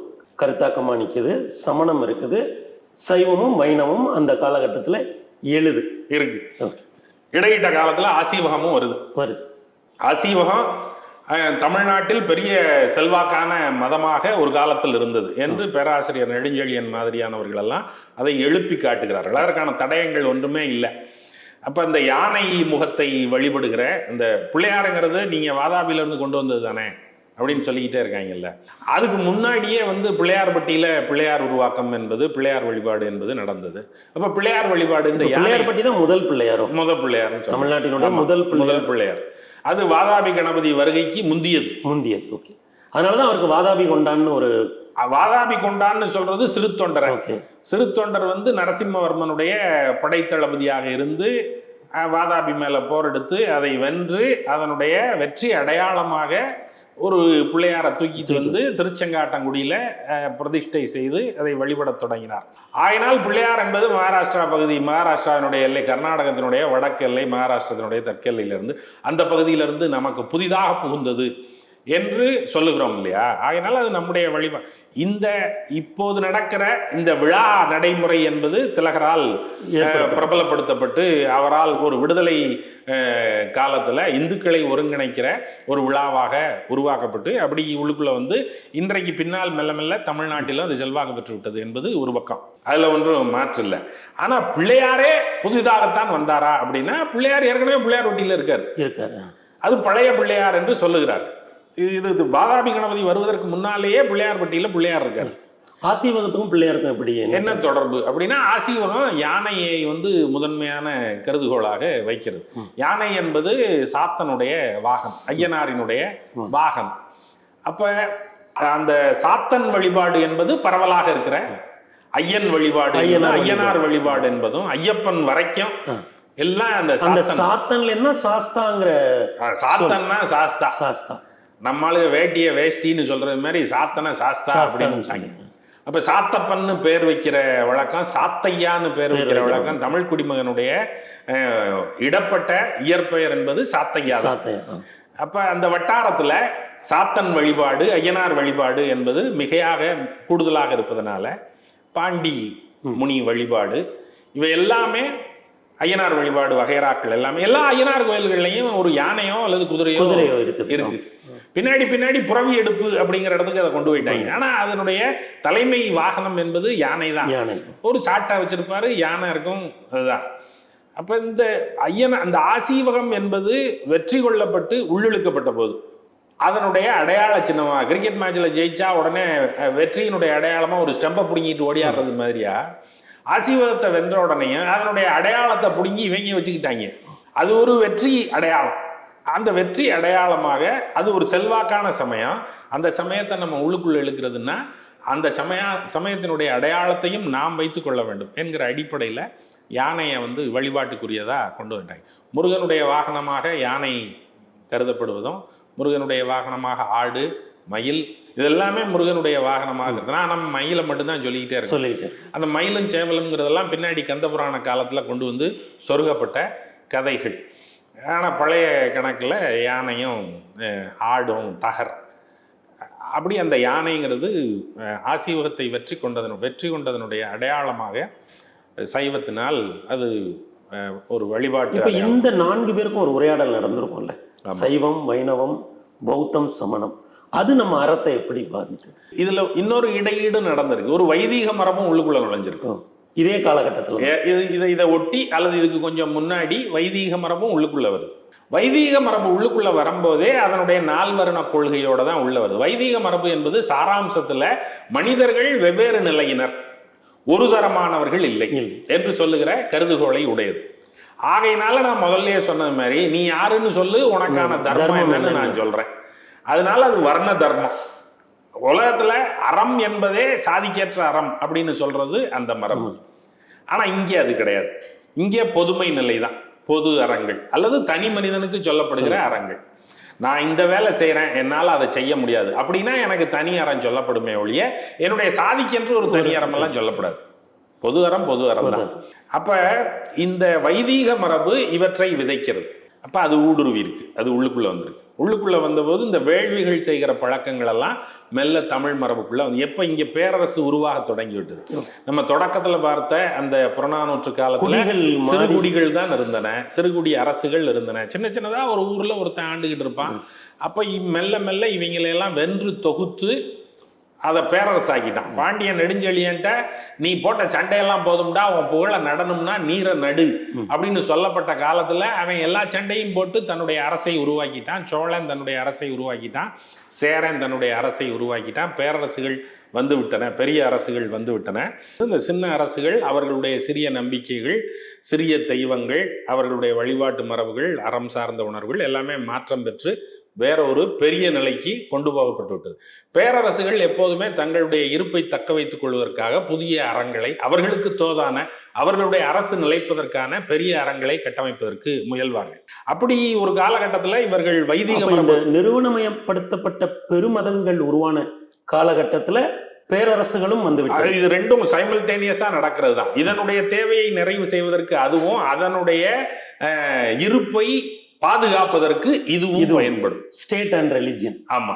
கருத்தாக்கமா நிற்குது, சமணம் இருக்குது, சைவமும் வைணவமும் அந்த காலகட்டத்தில் இருக்கு. இடையிட்ட காலத்துல ஆசீவகமும் வருது. ஆசீவகம் தமிழ்நாட்டில் பெரிய செல்வாக்கான மதமாக ஒரு காலத்தில் இருந்தது என்று பேராசிரியர் நெடுஞ்செழியன் மாதிரியானவர்கள் எல்லாம் அதை எழுப்பி காட்டுகிறார்கள். அதற்கான தடயங்கள் ஒன்றுமே இல்லை. அப்ப இந்த யானை முகத்தை வழிபடுகிற இந்த பிள்ளையாருங்கிறது நீங்க வாதாபியிலிருந்து கொண்டு வந்தது தானே அப்படின்னு சொல்லிக்கிட்டே இருக்காங்கல்ல. அதுக்கு முன்னாடியே வந்து பிள்ளையார்பட்டியில பிள்ளையார் உருவாக்கம் என்பது, பிள்ளையார் வழிபாடு என்பது நடந்தது. அப்ப பிள்ளையார் வழிபாடு இந்த பிள்ளையார்பட்டி தான் முதல் பிள்ளையார் தமிழ்நாட்டினுடைய முதல் பிள்ளையார். அது வாதாபி கணபதி வருகைக்கு முந்தியது. ஓகே. அதனாலதான் அவருக்கு வாதாபி கொண்டான்னு ஒரு வாதாபி கொண்டான்னு சொல்றது சிறு தொண்டர். சிறு தொண்டர் வந்து நரசிம்மவர்மனுடைய படைத்தளபதியாக இருந்து வாதாபி மேல போர் எடுத்து அதை வென்று அதனுடைய வெற்றி அடையாளமாக ஒரு பிள்ளையாரை தூக்கிட்டு வந்து திருச்செங்காட்டங்குடியில பிரதிஷ்டை செய்து அதை வழிபடத் தொடங்கினார். ஆயினால் பிள்ளையார் என்பது மகாராஷ்டிரா பகுதி, மகாராஷ்டிராவினுடைய எல்லை, கர்நாடகத்தினுடைய வடக்கு எல்லை, மகாராஷ்டிரத்தினுடைய தெற்கெல்லையிலிருந்து அந்த பகுதியிலிருந்து நமக்கு புதிதாக புகுந்தது என்று சொல்லுகிறோம் இல்லையா. ஆகையினால் அது நம்முடைய வழிபாடு. இந்த இப்போது நடக்கிற இந்த விழா நடைமுறை என்பது திலகரால் பிரபலப்படுத்தப்பட்டு அவரால் ஒரு விடுதலை காலத்துல இந்துக்களை ஒருங்கிணைக்கிற ஒரு விழாவாக உருவாக்கப்பட்டு அப்படி உள்ளுக்குள்ள வந்து இன்றைக்கு பின்னால் மெல்ல மெல்ல தமிழ்நாட்டிலும் அது செல்வாக்கு பெற்று விட்டது என்பது ஒரு பக்கம். அதுல ஒன்றும் மாற்று இல்லை. ஆனா பிள்ளையாரே புதிதாகத்தான் வந்தாரா அப்படின்னா பிள்ளையார் ஏற்கனவே பிள்ளையார் ஒட்டியில இருக்காரு. அது பழைய பிள்ளையார் என்று சொல்லுகிறார். இது வாதாபி கணபதி வருவதற்கு முன்னாலேயே பிள்ளையார்பட்டியில பிள்ளையார் இருக்காரு. ஆசீவகத்துக்கும் பிள்ளையாருக்கும் எப்படி என்ன தொடர்பு அப்படின்னா, ஆசீவகம் யானையை வந்து முதன்மையான கருதுகோளாக வைக்கிறது. யானை என்பது சாத்தனுடைய வாகனம், ஐயனாரினுடைய வாகனம். அப்ப அந்த சாத்தன் வழிபாடு என்பது பரவலாக இருக்கிற ஐயன் வழிபாடு, ஐயனார் வழிபாடு என்பதும் ஐயப்பன் வரைக்கும் எல்லாம் அந்த சாத்தன்ல என்ன சாஸ்தாங்கிற சாத்தன்னா சாஸ்தா. நம்மளுக்கு வேட்டிய வேஷ்டின்னு சொல்றது மாதிரி சாத்தனை சாஸ்தா அப்படின்னு. அப்ப சாத்தப்பன்னு பேர் வைக்கிற வழக்கம், சாத்தையான்னு பேர் வைக்கிற வழக்கம் தமிழ் குடிமகனுடைய இடப்பட்ட இயற்பெயர் என்பது சாத்தையா. அப்ப அந்த வட்டாரத்துல சாத்தன் வழிபாடு, ஐயனார் வழிபாடு என்பது மிகையாக கூடுதலாக இருப்பதனால பாண்டி முனி வழிபாடு இவை எல்லாமே ஐயனார் வழிபாடு வகைராக்கள் எல்லாமே எல்லா ஐயனார் கோயில்கள்லையும் ஒரு யானையோ அல்லது குதிரையோ இருக்கு. பின்னாடி புறவி எடுப்பு அப்படிங்கிற இடத்துக்கு அதை கொண்டு போயிட்டாங்க. ஆனா அதனுடைய தலைமை வாகனம் என்பது யானை தான். ஒரு சாட்டை வச்சிருப்பாரு, யானை இருக்கும், அதுதான். அப்ப இந்த அந்த ஆசீவகம் என்பது வெற்றி கொள்ளப்பட்டு உள்ளிழுக்கப்பட்ட போது அதனுடைய அடையாள சின்னமா, கிரிக்கெட் மேட்ச்ல ஜெயிச்சா உடனே வெற்றியினுடைய அடையாளமா ஒரு ஸ்டெம்பை பிடுங்கிட்டு ஓடியாடுறது மாதிரியா ஆசீர்வாதத்தை வென்ற உடனே அதனுடைய அடையாளத்தை பிடுங்கி இவங்க வச்சுக்கிட்டாங்க. அது ஒரு வெற்றி அடையாளம். அந்த வெற்றி அடையாளமாக அது ஒரு செல்வாக்கான சமயம். அந்த சமயத்தை நம்ம உள்ளுக்குள்ள இழுக்கிறதுன்னா அந்த சமயத்தினுடைய அடையாளத்தையும் நாம் வைத்துக் கொள்ள வேண்டும் என்கிற அடிப்படையில் யானையை வந்து வழிபாட்டுக்குரியதாக கொண்டு வந்துட்டாங்க. முருகனுடைய வாகனமாக யானை கருதப்படுவதும், முருகனுடைய வாகனமாக ஆடு, மயில், இதெல்லாமே முருகனுடைய வாகனமாக இருக்குதுன்னா நம்ம மயிலை மட்டும்தான் சொல்லிக்கிட்டே இருக்கோம். அந்த மயிலும் சேவலுங்கிறதெல்லாம் பின்னாடி கந்தபுராண காலத்தில் கொண்டு வந்து சொருகப்பட்ட கதைகள். ஆனால் பழைய கணக்கில் யானையும் ஆடும் தகர். அப்படி அந்த யானைங்கிறது ஆசீவகத்தை வெற்றி கொண்டதனுடைய அடையாளமாக சைவத்தினால் அது ஒரு வழிபாட்டு. இப்போ இந்த 4 பேருக்கும் ஒரு உரையாடல் நடந்திருக்கும்ல, சைவம், வைணவம், பௌத்தம், சமணம். அது நம்ம அறத்தை எப்படி பாதித்தது? இதுல இன்னொரு இடையீடு நடந்திருக்கு. ஒரு வைதீக மரபும் உள்ளுக்குள்ள நுழைஞ்சிருக்கும் இதே காலகட்டத்தில். இதை ஒட்டி அல்லது இதுக்கு கொஞ்சம் முன்னாடி வைதீக மரபும் உள்ளுக்குள்ள வருது. வைதீக மரபு உள்ளுக்குள்ள வரும்போதே அதனுடைய 4 வருண கொள்கையோட தான் உள்ள வருது. வைதீக மரபு என்பது சாராம்சத்துல மனிதர்கள் வெவ்வேறு நிலையினர், ஒரு தரமானவர்கள் இல்லை என்று சொல்லுகிற கருதுகோளை உடையது. ஆகையினால நான் முதல்லயே சொன்னது மாதிரி நீ யாருன்னு சொல்லு, உனக்கான தர்மம் என்னன்னு நான் சொல்றேன். அதனால அது வர்ண தர்மம். உலகத்துல அறம் என்பதே சாதிக்கேற்ற அறம் அப்படின்னு சொல்றது அந்த மரபு. ஆனா இங்கே அது கிடையாது. இங்கே பொதுமை நிலை தான், பொது அறங்கள் அல்லது தனி மனிதனுக்கு சொல்லப்படுகிற அறங்கள். நான் இந்த வேலை செய்யறேன், என்னால் அதை செய்ய முடியாது அப்படின்னா எனக்கு தனி அறம் சொல்லப்படுமே ஒழிய என்னுடைய சாதிக்கென்று ஒரு தனி அறம் எல்லாம் சொல்லப்படாது. பொது அறம் பொது அறம் தான். அப்ப இந்த வைதீக மரபு இவற்றை விதைக்கிறது. அப்ப அது ஊடுருவி இருக்கு, அது உள்ளுக்குள்ள வந்திருக்கு. உள்ளுக்குள்ள வந்தபோது இந்த வேள்விகள் செய்கிற பழக்கங்கள் எல்லாம் மெல்ல தமிழ் மரபுக்குள்ள வந்து எப்ப இங்க பேரரசு உருவாக தொடங்கி விட்டது. நம்ம தொடக்கத்துல பார்த்த அந்த புறநானூற்று காலத்துல சிறுகுடிகள் தான் இருந்தன, சிறுகுடி அரசுகள் இருந்தன. சின்ன சின்னதா ஒரு ஊர்ல ஒருத்தன் ஆண்டுகிட்டு இருப்பான். அப்ப மெல்ல மெல்ல இவங்களையெல்லாம் வென்று தொகுத்து அதை பேரரசாக்கிட்டான். பாண்டியன் நெடுஞ்செழியன்ட்ட நீ போட்ட சண்டையெல்லாம் போதும்டா, உன் புகழ நடனம்னா நீரை நடு அப்படின்னு சொல்லப்பட்ட காலத்துல அவன் எல்லா சண்டையும் போட்டு தன்னுடைய அரசை உருவாக்கிட்டான். சோழன் தன்னுடைய அரசை உருவாக்கிட்டான், சேரன் தன்னுடைய அரசை உருவாக்கிட்டான். பேரரசுகள் வந்து விட்டன, பெரிய அரசுகள் வந்து விட்டன. இந்த சின்ன அரசுகள் அவர்களுடைய சிறிய நம்பிக்கைகள், சிறிய தெய்வங்கள், அவர்களுடைய வழிபாட்டு மரபுகள், அறம் சார்ந்த உணர்வுகள் எல்லாமே மாற்றம் பெற்று வேற ஒரு பெரிய நிலைக்கு கொண்டு போகப்பட்டு விட்டது. பேரரசுகள் எப்போதுமே தங்களுடைய இருப்பை தக்க வைத்துக் கொள்வதற்காக புதிய அறங்களை, அவர்களுக்கு தோதான அவர்களுடைய அரசு நிலைப்பதற்கான பெரிய அறங்களை கட்டமைப்பதற்கு முயல்வார்கள். அப்படி ஒரு காலகட்டத்தில் இவர்கள் வைதிக நிறுவனமயப்படுத்தப்பட்ட பெருமதங்கள் உருவான காலகட்டத்துல பேரரசுகளும் வந்துவிட்டது. இது ரெண்டும் சைமல்டேனியஸா நடக்கிறது தான். இதனுடைய தேவையை நிறைவு செய்வதற்கு அதுவும், அதனுடைய இருப்பை பாதுகாப்பதற்கு இதுவும் பயன்படும். State and religion. ஆமா,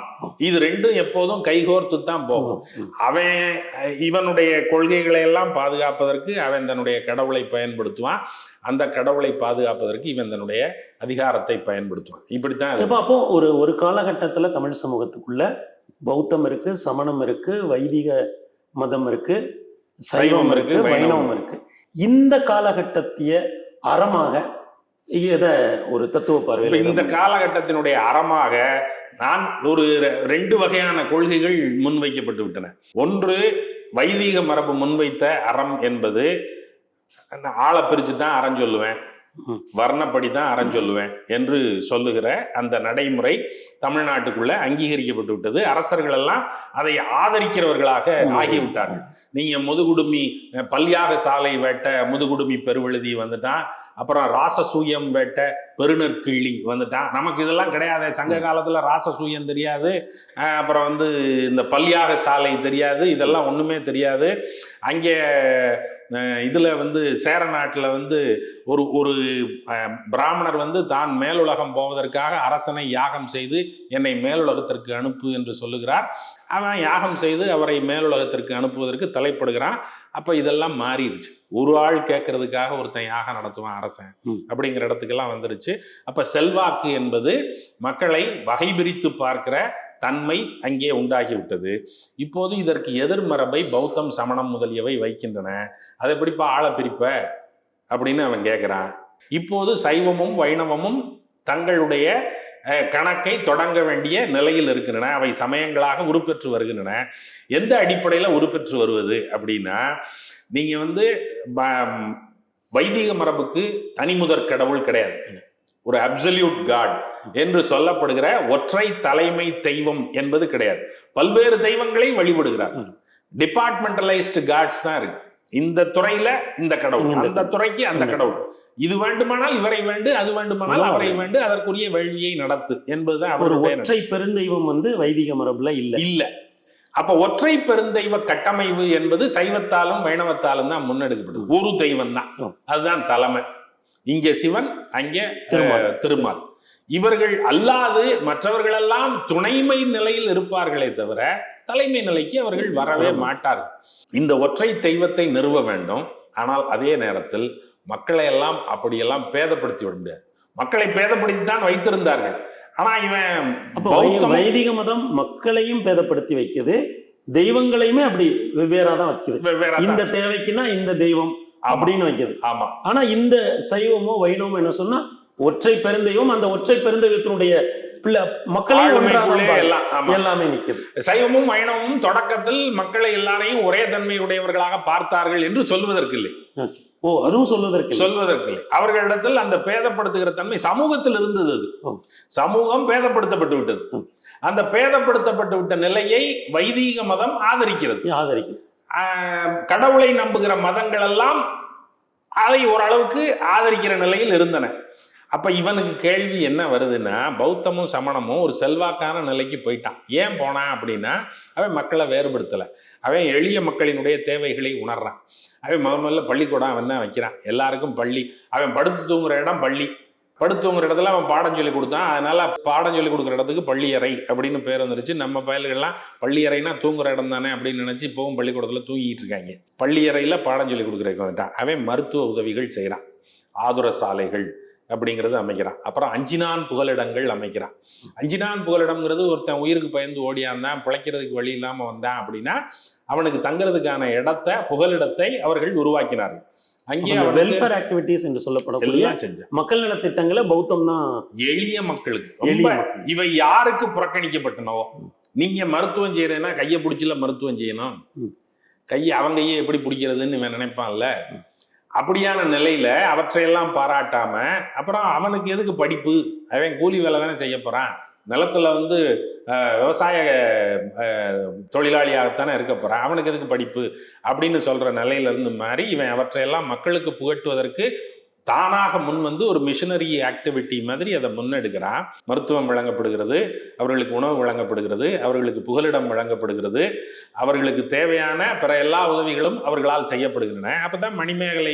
இது ரெண்டும் எப்போதும் கைகோர்த்து தான் போகும். அவன் இவனுடைய கொள்கைகளை எல்லாம் பாதுகாப்பதற்கு அவன் தன்னுடைய கடவுளை பயன்படுத்துவான், அந்த கடவுளை பாதுகாப்பதற்கு இவன் தன்னுடைய அதிகாரத்தை பயன்படுத்துவான். இப்படித்தான். அப்போ ஒரு காலகட்டத்துல தமிழ் சமூகத்துக்குள்ள பௌத்தம் இருக்கு, சமணம் இருக்கு, வைதிக மதம் இருக்கு, சைவம் இருக்கு, வைணவம் இருக்கு. இந்த காலகட்டத்திய அறமாக ஒரு தத்துவ பார்வை, இந்த காலகட்டத்தினுடைய அறமாக நான் ஒரு 2 வகையான கொள்கைகள் முன்வைக்கப்பட்டு விட்டன. ஒன்று, வைதிக மரபு முன்வைத்த அறம் என்பது ஆளை பிரிச்சு தான் அறம் சொல்லுவேன், வர்ணப்படி தான் அறம் சொல்லுவேன் என்று சொல்லுகிற அந்த நடைமுறை தமிழ்நாட்டுக்குள்ள அங்கீகரிக்கப்பட்டு விட்டது. அரசர்கள் எல்லாம் அதை ஆதரிக்கிறவர்களாக ஆகிவிட்டார்கள். நீங்க முதுகுடுமி பல்யாக சாலை வேட்ட முதுகுடுமி பெருவெழுதி வந்துட்டான், அப்புறம் ராசசூயம் வேட்ட பெருநற்கிள்ளி வந்துட்டான். நமக்கு இதெல்லாம் கிடையாது. சங்க காலத்துல ராசசூயம் தெரியாது, அப்புறம் இந்த பல்யாக சாலை தெரியாது, இதெல்லாம் ஒண்ணுமே தெரியாது. அங்கே இதுல சேர நாட்டுல ஒரு பிராமணர் தான் மேலுலகம் போவதற்காக அரசனை யாகம் செய்து என்னை மேலுலகத்திற்கு அனுப்பு என்று சொல்லுகிறார். அவன் யாகம் செய்து அவரை மேலுலகத்திற்கு அனுப்புவதற்கு தலைப்படுகிறான். அப்ப இதெல்லாம் மாறிடுச்சு. ஒரு ஆள் கேட்கறதுக்காக ஒருத்தன் யாகம் நடத்துவான் அரசன் அப்படிங்கிற இடத்துக்கெல்லாம் வந்துருச்சு. அப்ப செல்வாக்கு என்பது மக்களை வகை பிரித்து பார்க்கிற தன்மை அங்கே உண்டாகிவிட்டது. இப்போது இதற்கு எதிர்மரபை பௌத்தம், சமணம் முதலியவை வைக்கின்றன. அதை எப்படிப்பா ஆளை பிரிப்ப அப்படின்னு அவன் கேட்கிறான். இப்போது சைவமும் வைணவமும் தங்களுடைய கணக்கை தொடங்க வேண்டிய நிலையில் இருக்கின்றன. அவை சமயங்களாக உருப்பெற்று வருகின்றன. எந்த அடிப்படையில் உருப்பெற்று வருவது அப்படின்னா, நீங்க வைதிக மரபுக்கு தனிமுதற் கடவுள் கிடையாது. ஒரு அப்சல்யூட் காட் என்று சொல்லப்படுகிற ஒற்றை தலைமை தெய்வம் என்பது கிடையாது. பல்வேறு தெய்வங்களை வழிபடுகிறார். டிபார்ட்மெண்டலைஸ்டு காட்ஸ் தான் இருக்கு. இந்த துறையில இந்த கடவுள், இந்த அந்த துறைக்கு அந்த கடவுள், இது வேண்டுமானால் இவரை வேண்டு, அது வேண்டுமானால் அவரை வேண்டு, அதற்குரிய வேள்வியை நடத்து என்பதுதான் ஒரு அவருடைய ஒற்றை பெருந்தெய்வம் வைதிக மரபுல இல்ல. அப்ப ஒற்றை பெருந்தெய்வ கட்டமைவு என்பது சைவத்தாலும் வைணவத்தாலும் தான் முன்னெடுக்கப்படுது. ஒரு தெய்வம் தான், அதுதான் தலைமை. இங்கே சிவன், அங்கே திருமால். இவர்கள் அல்லாது மற்றவர்களெல்லாம் துணைமை நிலையில் இருப்பார்களே தவிர தலைமை நிலைக்கு அவர்கள் வரவே மாட்டார்கள். இந்த ஒற்றை தெய்வத்தை நிறுவ வேண்டும். ஆனால் அதே நேரத்தில் மக்களை எல்லாம் அப்படியெல்லாம் பேதப்படுத்தி விட முடியாது. மக்களை பேதப்படுத்தி தான் வைத்திருந்தார்கள். ஆனா இவன் வைதிக மதம் மக்களையும் பேதப்படுத்தி வைக்குது, தெய்வங்களையுமே அப்படி வெவ்வேறாதான் வைக்குது. இந்த தேவைக்குன்னா இந்த தெய்வம் அப்படின்னு வைக்குது. ஆமா. ஆனா இந்த சைவமோ வைணவமோ என்ன சொன்னா ஒற்றை பெருந்தெய்வம், அந்த ஒற்றை பெருந்தெய்வத்தினுடைய மக்களையும் எல்லாமே நிக்குது. சைவமும் வைணவமும் தொடக்கத்தில் மக்களை எல்லாரையும் ஒரே தன்மையுடையவர்களாக பார்த்தார்கள் என்று சொல்வதற்கு இல்லை. அதுவும் சொல்வதற்கு இல்லை. அவர்களிடத்தில் அந்த பேதப்படுத்துகிற தன்மை சமூகத்தில் இருந்தது. அது சமூகம் பேதப்படுத்தப்பட்டு விட்டது. அந்த பேதப்படுத்தப்பட்டு விட்ட நிலையை வைதீக மதம் ஆதரிக்கிறது. கடவுளை நம்புகிற மதங்கள் எல்லாம் அதை ஓரளவுக்கு ஆதரிக்கிற நிலையில் இருந்தன. அப்ப இவனுக்கு கேள்வி என்ன வருதுன்னா, பௌத்தமும் சமணமும் ஒரு செல்வாக்கான நிலைக்கு போயிட்டான். ஏன் போனான் அப்படின்னா, அவன் மக்களை வேறுபடுத்தலை, அவன் எளிய மக்களினுடைய தேவைகளை உணர்றான். அவன் முதல்ல பள்ளிக்கூடம் அவன் தான் வைக்கிறான், எல்லாருக்கும் பள்ளி. அவன் படுத்து தூங்குற இடம் பள்ளி, படுத்து தூங்குற இடத்துல அவன் பாடம் சொல்லி கொடுத்தான். அதனால பாடம் சொல்லி கொடுக்குற இடத்துக்கு பள்ளியறை அப்படின்னு பேர் வந்துருச்சு. நம்ம பயல்கள்லாம் பள்ளியறைனா தூங்குற இடம் தானே அப்படின்னு நினைச்சு இப்பவும் பள்ளிக்கூடத்தில் தூங்கிட்டு இருக்காங்க. பள்ளியறையில் பாடம் சொல்லி கொடுக்குறதுக்கு வந்துட்டான். அவன் மருத்துவ உதவிகள் செய்கிறான், ஆதுர சாலைகள் அப்படிங்கிறது அமைக்கிறான். அப்புறம் அஞ்சினான் புகலிடங்கள் அமைக்கிறான். அஞ்சினான் புகலிடம்ங்கிறது ஒருத்தன் உயிருக்கு பயந்து ஓடியாந்தான், பிழைக்கிறதுக்கு வழி இல்லாமல் வந்தான் அப்படின்னா அவனுக்கு தங்குறதுக்கான இடத்தை, புகலிடத்தை அவர்கள் உருவாக்கினார்கள். அங்கே வெல்ஃபேர் ஆக்டிவிட்டிஸ் என்று சொல்லப்படக்கூடிய மக்கள் நல திட்டங்களை பௌத்தம் தான் எளிய மக்களுக்கு. இவை யாருக்கு புறக்கணிக்கப்பட்டனோ, நீங்க மருத்துவம் செய்யறதுன்னா கையை பிடிச்சல மருத்துவம் செய்யணும், அவங்க கையை எப்படி பிடிக்கிறதுன்னு இவன் நினைப்பான்ல. அப்படியான நிலையில அவற்றையெல்லாம் பாராட்டாம அப்புறம் அவனுக்கு எதுக்கு படிப்பு, அவன் கூலி வேலை தானே செய்ய போறான், நிலத்துல விவசாய தொழிலாளியாகத்தானே இருக்க போறான், அவனுக்கு எதுக்கு படிப்பு அப்படின்னு சொல்ற நிலையில இருந்து மாறி இவன் அவற்றையெல்லாம் மக்களுக்கு புகட்டுவதற்கு தானாக முன் ஒரு மிஷனரி ஆக்டிவிட்டி மாதிரி அதை முன்னெடுக்கிறான். மருத்துவம் வழங்கப்படுகிறது, அவர்களுக்கு உணவு வழங்கப்படுகிறது, அவர்களுக்கு புகலிடம் வழங்கப்படுகிறது, அவர்களுக்கு தேவையான பிற எல்லா உதவிகளும் அவர்களால் செய்யப்படுகின்றன. அப்பதான் மணிமேகலை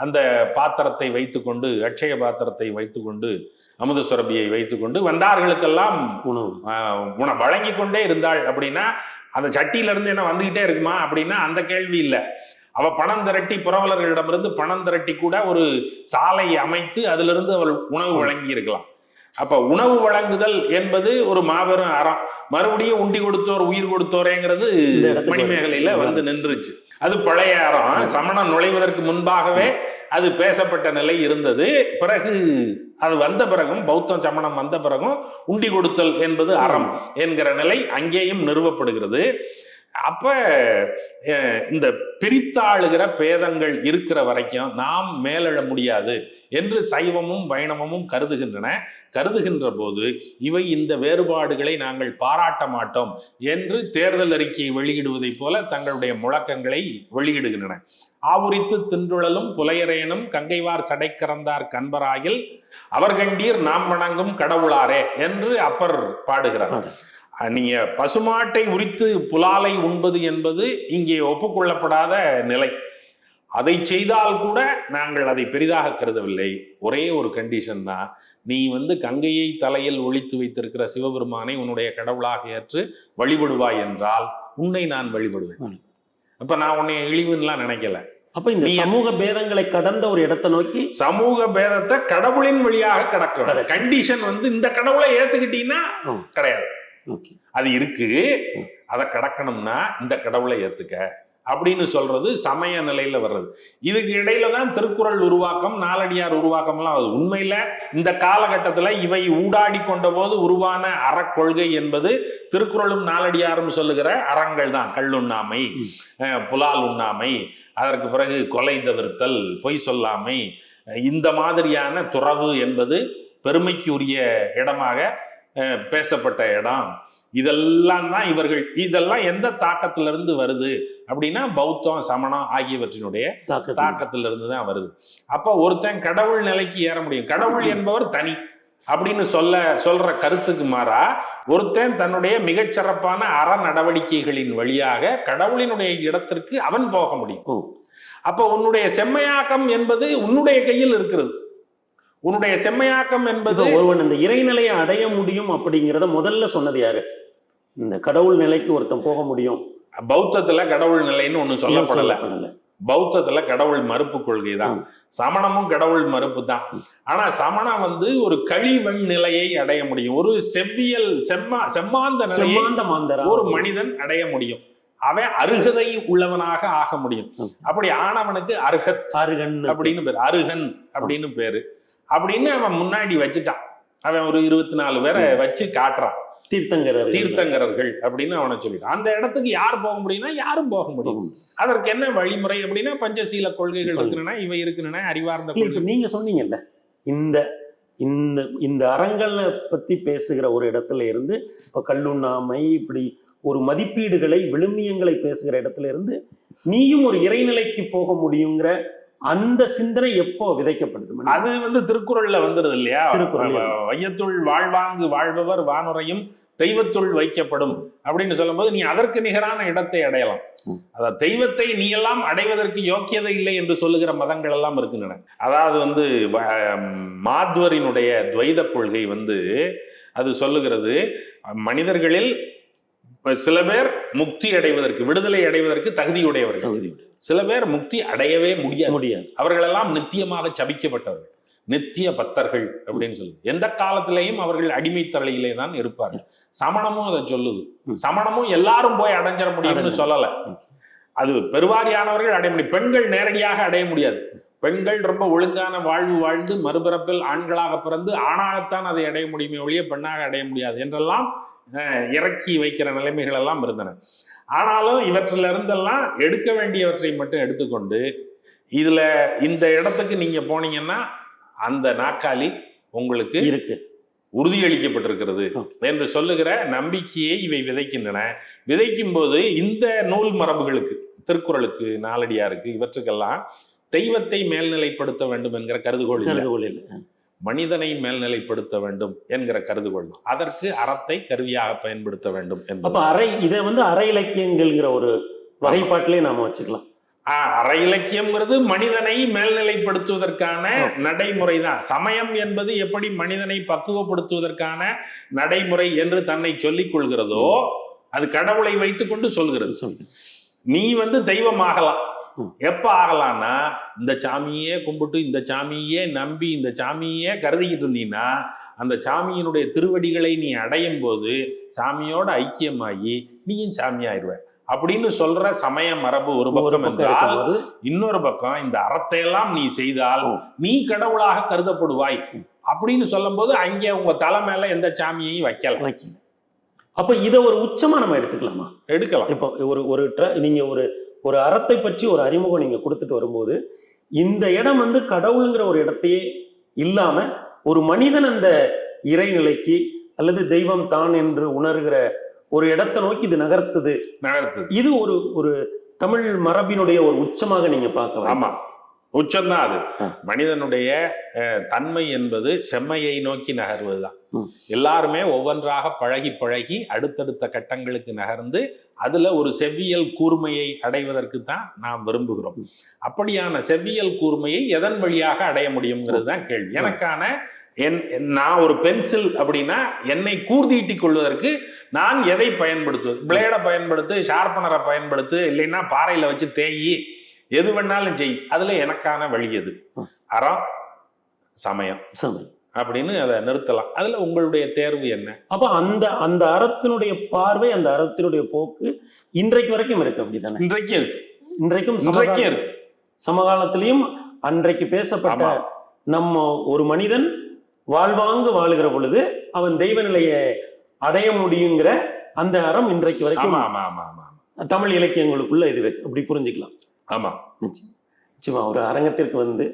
அந்த பாத்திரத்தை வைத்துக்கொண்டு, அட்சய பாத்திரத்தை வைத்துக்கொண்டு, அமுத சுரபியை வைத்துக்கொண்டு வந்தார்களுக்கெல்லாம் உணவு வழங்கி கொண்டே இருந்தாள். அப்படின்னா அந்த சட்டியிலிருந்து என்ன வந்துகிட்டே இருக்குமா அப்படின்னா அந்த கேள்வி இல்லை. அவ பணம் திரட்டி, புரவலர்களிடமிருந்து பணம் திரட்டி கூட ஒரு சாலை அமைத்து அதிலிருந்து அவள் உணவு வழங்கி இருக்கலாம். அப்ப உணவு வழங்குதல் என்பது ஒரு மாபெரும் அறம். மறுபடியும் உண்டி கொடுத்தோர் உயிர் கொடுத்தோரேங்கிறது மணிமேகலையில நின்றுச்சு. அது பழைய அறம். சமணம் நுழைவதற்கு முன்பாகவே அது பேசப்பட்ட நிலை இருந்தது. பிறகு அது வந்த பிறகும், பௌத்தம் சமணம் வந்த பிறகும் உண்டி கொடுத்தல் என்பது அறம் என்கிற நிலை அங்கேயும் நிறுவப்படுகிறது. அப்ப இந்த பிரித்தாளுகிற பேதங்கள் இருக்கிற வரைக்கும் நாம் மேலெழ முடியாது என்று சைவமும் வைணவமும் கருதுகின்ற போது இவை இந்த வேறுபாடுகளை நாங்கள் பாராட்ட மாட்டோம் என்று தேர்தல் அறிக்கையை வெளியிடுவதை போல தங்களுடைய முழக்கங்களை வெளியிடுகின்றன. ஆவுரித்து தின்றுழலும் புலையரேனும் கங்கைவார் சடைக்கறந்தார் கண்பராயில் அவர்கண்டீர் நாம் வணங்கும் கடவுளாரே என்று அப்பர் பாடுகிறார். நீங்க பசுமாட்டை உரித்து புலாலை உண்பது என்பது இங்கே ஒப்புக்கொள்ளப்படாத நிலை. அதை செய்தால் கூட நாங்கள் அதை பெரிதாக கருதவில்லை. ஒரே ஒரு கண்டிஷன் தான், நீ கங்கையை தலையில் ஒளித்து வைத்திருக்கிற சிவபெருமானை உன்னுடைய கடவுளாக ஏற்று வழிபடுவாய் என்றால் உன்னை நான் வழிபடுவேன். அப்ப நான் உன்னை இழிவுன்னுலாம் நினைக்கல. அப்ப இந்த சமூக பேதங்களை கடந்த ஒரு இடத்தை நோக்கி, சமூக பேதத்தை கடவுளின் வழியாக கடக்க கண்டிஷன் இந்த கடவுளை ஏத்துக்கிட்டீங்கன்னா கிடையாது. அது இருக்கு, அதை கடக்கணும்னா இந்த கடவுளை ஏத்துக்க அப்படின்னு சொல்றது சமய நிலையில வர்றது. இதுக்கு இடையில தான் திருக்குறள் உருவாக்கம், நாலடியார் உருவாக்கம் எல்லாம் வருது. உண்மையில இந்த காலகட்டத்துல இவை ஊடாடி கொண்ட போது உருவான அறக்கொள்கை என்பது திருக்குறளும் நாலடியாரும் சொல்லுகிற அறங்கள் தான். கள்ளுண்ணாமை, புலால் உண்ணாமை, அதற்கு பிறகு கொலை தவிர்த்தல், பொய் சொல்லாமை, இந்த மாதிரியான துறவு என்பது பெருமைக்கு உரிய இடமாக பேசப்பட்ட இடம். இதெல்லாம் தான் இதெல்லாம் எந்த தாக்கத்திலிருந்து வருது அப்படின்னா பௌத்தம், சமணம் ஆகியவற்றினுடைய தாக்கத்திலிருந்து தான் வருது. அப்போ ஒருத்தன் கடவுள் நிலைக்கு ஏற முடியும். கடவுள் என்பவர் தனி அப்படின்னு சொல்ற கருத்துக்கு மாறா ஒருத்தன் தன்னுடைய மிகச்சிறப்பான அற நடவடிக்கைகளின் வழியாக கடவுளினுடைய இடத்திற்கு அவன் போக முடியும். அப்போ உன்னுடைய செம்மையாக்கம் என்பது உன்னுடைய கையில் இருக்கிறது. உன்னுடைய செம்மையாக்கம் என்பது ஒருவன் இந்த இறைநிலையை அடைய முடியும் அப்படிங்கிறத முதல்ல சொன்னது யாரு? இந்த கடவுள் நிலைக்கு ஒருத்தன் போக முடியும். பௌத்தத்துல கடவுள் நிலைன்னு ஒண்ணு சொல்லப்படல. பௌத்தத்துல கடவுள் மறுப்பு கொள்கை தான். சமணமும் கடவுள் மறுப்பு தான். ஆனா சமணம் ஒரு கழிவன் நிலையை அடைய முடியும். ஒரு செவ்வியல் செம்மாந்த நிலையை ஒரு மனிதன் அடைய முடியும். அவன் அருகதை உள்ளவனாக ஆக முடியும். அப்படி ஆனவனுக்கு அருகன் அப்படின்னு பேரு. அருகன் அப்படின்னு பேரு. அப்படின்னு அவன் முன்னாடி வச்சுட்டான். அவன் ஒரு 24 பேரை வச்சு காட்டுறான். தீர்த்தங்கரர்கள் அப்படின்னு அவனை சொல்லிட்டான். அந்த இடத்துக்கு யார் போக முடியும்னா யாரும் போக முடியும். அதற்கு என்ன வழிமுறை அப்படின்னா பஞ்சசீல கொள்கைகள் இருக்குன்னா இவை இருக்குன்னா அறிவார்ந்த. நீங்க சொன்னீங்கல்ல இந்த இந்த இந்த அறங்களை பத்தி பேசுகிற ஒரு இடத்துல இருந்து இப்ப கல்லுண்ணாமை இப்படி ஒரு மதிப்பீடுகளை விழுமியங்களை பேசுகிற இடத்துல இருந்து நீயும் ஒரு இறைநிலைக்கு போக முடியுங்கிற அந்த சிந்தனை எப்போ விதைக்கப்படுது? அது திருக்குறள்ல வந்துருது இல்லையா? வையத்துள் வாழ்வாங்கு வாழ்பவர் வானுரையும் தெய்வத்துள் வைக்கப்படும் அப்படின்னு சொல்லும் போது நீ அதற்கு நிகரான இடத்தை அடையலாம். அதாவது தெய்வத்தை நீ எல்லாம் அடைவதற்கு யோக்கியதை இல்லை என்று சொல்லுகிற மதங்கள் எல்லாம் இருக்கின்றன. அதாவது மாத்வரினுடைய துவைத கொள்கை அது சொல்லுகிறது, மனிதர்களில் சில பேர் முக்தி அடைவதற்கு, விடுதலை அடைவதற்கு தகுதியுடையவர்கள், சில பேர் முக்தி அடையவே முடியாது. அவர்களெல்லாம் நித்தியமாக சபிக்கப்பட்டவர்கள், நித்திய பக்தர்கள் அப்படின்னு சொல்லுது. எந்த காலத்திலேயும் அவர்கள் அடிமை தலையிலே தான் இருப்பார்கள். சமணமும் அதை சொல்லுது. சமணமும் எல்லாரும் போய் அடைஞ்சிட முடியும்னு சொல்லல. அது பெருவாரியானவர்கள் அடைய முடியும். பெண்கள் நேரடியாக அடைய முடியாது. பெண்கள் ரொம்ப ஒழுங்கான வாழ்வு வாழ்ந்து மறுபிறப்பில் ஆண்களாக பிறந்து ஆணாகத்தான் அதை அடைய முடியுமே ஒழிய பெண்ணாக அடைய முடியாது என்றெல்லாம் இறக்கி வைக்கிற நிலைமைகள் எல்லாம் இருந்தன. ஆனாலும் இவற்றில இருந்தெல்லாம் எடுக்க வேண்டியவற்றை மட்டும் எடுத்துக்கொண்டு இதுல இந்த இடத்துக்கு நீங்க போனீங்கன்னா அந்த நாற்காலி உங்களுக்கு இருக்கு, உறுதியளிக்கப்பட்டிருக்கிறது என்று சொல்லுகிற நம்பிக்கையை இவை விதைக்கின்றன. விதைக்கும் போது இந்த நூல் மரபுகளுக்கு, திருக்குறளுக்கு, நாலடியாருக்கு, இவற்றுக்கெல்லாம் தெய்வத்தை மேல்நிலைப்படுத்த வேண்டும் என்கிற கருதுகோள், மனிதனை மேல்நிலைப்படுத்த வேண்டும் என்கிற கருதுகோள். அதற்கு அறத்தை கருவியாக பயன்படுத்த வேண்டும். அப்ப இதை அற இலக்கியங்கள்ங்கிற ஒரு வகைப்பாட்டிலே நாம வச்சுக்கலாம். அற இலக்கியம்ங்கிறது மனிதனை மேல்நிலைப்படுத்துவதற்கான நடைமுறை தான். சமயம் என்பது எப்படி மனிதனை பக்குவப்படுத்துவதற்கான நடைமுறை என்று தன்னை சொல்லிக் கொள்கிறதோ அது கடவுளை வைத்துக் கொண்டு சொல்கிறது. நீ தெய்வம் ஆகலாம். எப்ப ஆகலாம்னா இந்த சாமியே கும்பிட்டு, இந்த சாமியே நம்பி, இந்த சாமியே கருதிக்கிட்டு இருந்தீங்கன்னா அந்த சாமியினுடைய திருவடிகளை நீ அடையும் போது சாமியோட ஐக்கியமாகி நீயும் சாமி ஆயிடுவ அப்படின்னு சொல்ற சமய மரபு ஒரு பக்கம் என்றால், இன்னொரு பக்கம் இந்த அறத்தையெல்லாம் நீ செய்தால் நீ கடவுளாக கருதப்படுவாய் அப்படின்னு சொல்லும் போது அங்கே உங்க தலை மேல எந்த சாமியையும் வைக்கல. அப்ப இதை ஒரு உச்சமா நம்ம எடுத்துக்கலாமா? எடுக்கலாம். இப்போ நீங்க ஒரு அறத்தை பற்றி ஒரு அறிமுகம் நீங்க கொடுத்துட்டு வரும்போது இந்த இடம் கடவுளுங்கிற ஒரு இடத்தையே இல்லாம ஒரு மனிதன் அந்த இறைநிலைக்கு அல்லது தெய்வம் தான் என்று உணர்கிற ஒரு இடத்தை நோக்கி இது நகர்த்துது. இது ஒரு தமிழ் மரபினுடைய ஒரு உச்சமாக நீங்க பார்க்கலாம். ஆமா, உச்சம்தான் அது. மனிதனுடைய தன்மை என்பது செம்மையை நோக்கி நகர்வதுதான். எல்லாருமே ஒவ்வொன்றாக பழகி பழகி அடுத்தடுத்த கட்டங்களுக்கு நகர்ந்து அதுல ஒரு செவ்வியல் கூர்மையை அடைவதற்கு தான் நாம் விரும்புகிறோம். அப்படியான செவ்வியல் கூர்மையை எதன் வழியாக அடைய முடியுங்கிறது தான் கேள்வி. எனக்கான நான் ஒரு பென்சில் அப்படின்னா என்னை கூர்தீட்டிக் கொள்வதற்கு நான் எதை பயன்படுத்துவது? பிளேடை பயன்படுத்து, ஷார்பனரை பயன்படுத்து, இல்லைன்னா பாறையில வச்சு தேயி, எது வேணாலும் செய். அதுல எனக்கான வழி எது? அறம், சமயம் அப்படின்னு அதை நிறுத்தலாம். அதுல உங்களுடைய தேர்வு என்ன? அப்ப அந்த அறத்தினுடைய பார்வை, அந்த அறத்தினுடைய போக்கு இன்றைக்கு வரைக்கும் இருக்கு. அப்படித்தானே? இன்றைக்கும் இருக்கு. சமகாலத்திலையும் அன்றைக்கு பேசப்பட்ட நம்ம ஒரு மனிதன் வாழ்வாங்கு வாழுகிற பொழுது அவன் தெய்வ நிலையை அடைய முடியுங்கிற அந்த அறம் இன்றைக்கு வரைக்கும் தமிழ் இலக்கியங்களுக்குள்ள இது இருக்கு. அப்படி புரிஞ்சுக்கலாம். ஆமா, நிச்சயமா. ஒரு அரங்கத்திற்கு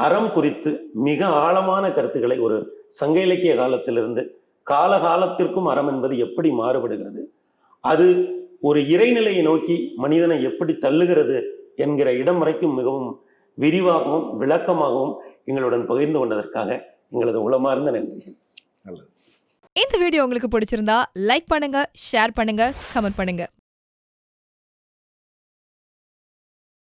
அறம் குறித்து மிக ஆழமான கருத்துக்களை ஒரு சங்க இலக்கிய காலத்திலிருந்து காலகாலத்திற்கும் அறம் என்பது எப்படி மாறுபடுகிறது, அது ஒரு இறைநிலையை நோக்கி மனிதனை எப்படி தள்ளுகிறது என்கிற இடம் வரைக்கும் மிகவும் விரிவாகவும் விளக்கமாகவும் எங்களுடன் பகிர்ந்து கொண்டதற்காக எங்களது உளமார்ந்த நன்றி. இந்த வீடியோ உங்களுக்கு பிடிச்சிருந்தா லைக் பண்ணுங்க, ஷேர் பண்ணுங்க, கமெண்ட் பண்ணுங்க.